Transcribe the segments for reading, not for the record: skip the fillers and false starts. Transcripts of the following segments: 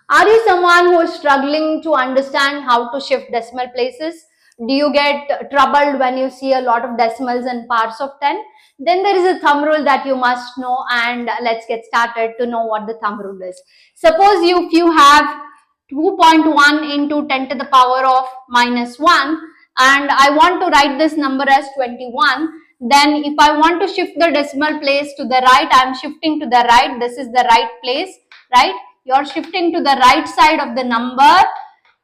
Are you someone who is struggling to understand how to shift decimal places? Do you get troubled when you see a lot of decimals and parts of 10? Then there is a thumb rule that you must know, and let's get started to know what the thumb rule is. Suppose if you have 2.1 into 10 to the power of minus 1, and I want to write this number as 21, then if I want to shift the decimal place to the right, I am shifting to the right. This is the right place, right? You're shifting to the right side of the number.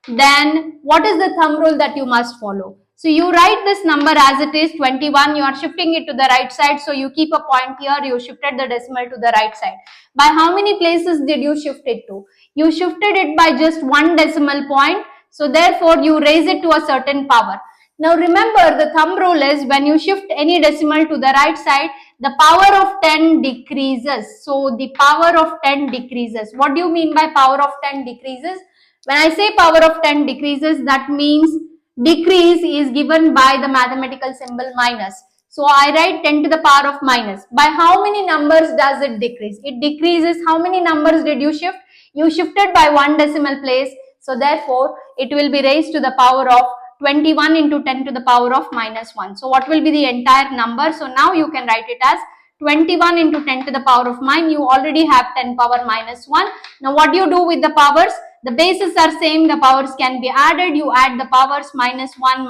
Then what is the thumb rule that you must follow? So you write this number as it is, 21, you are shifting it to the right side, so you keep a point here, you shifted the decimal to the right side. By how many places did you shift it to? You shifted it by just one decimal point, so therefore you raise it to a certain power. Now remember, the thumb rule is when you shift any decimal to the right side, the power of 10 decreases. So the power of 10 decreases. What do you mean by power of 10 decreases? When I say power of 10 decreases, that means decrease is given by the mathematical symbol minus. So I write 10 to the power of minus. By how many numbers does it decrease? It decreases. How many numbers did you shift? You shifted by one decimal place. So therefore, it will be raised to the power of 21 into 10 to the power of minus 1. So what will be the entire number? So now you can write it as 21 into 10 to the power of 9. You already have 10 power minus 1. Now what do you do with the powers? The bases are same, the powers can be added. You add the powers minus 1,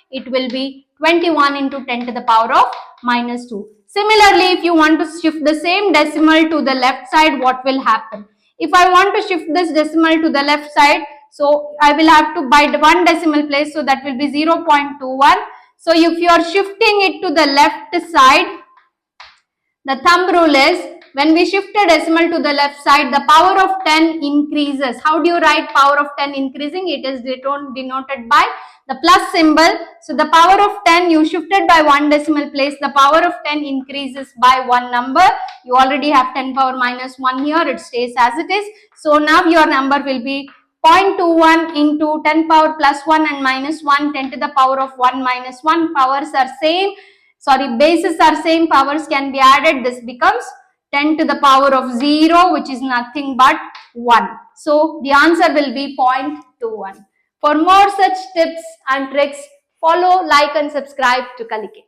it will be 21 into 10 to the power of minus 2. Similarly, if you want to shift the same decimal to the left side, what will happen? If I want to shift this decimal to the left side, so I will have to by one decimal place, so that will be 0.21. So if you are shifting it to the left side, the thumb rule is when we shift a decimal to the left side, the power of 10 increases. How do you write power of 10 increasing? It is denoted by the plus symbol. So the power of 10, you shifted by one decimal place, the power of 10 increases by one number. You already have 10 power minus 1 here, it stays as it is. So now your number will be 0.21 into 10 power plus 1 and minus 1, 10 to the power of 1 minus 1. Powers are same. Bases are same, powers can be added. This becomes 10 to the power of 0, which is nothing but 1. So the answer will be 0.21. For more such tips and tricks, follow, like and subscribe to Kalike.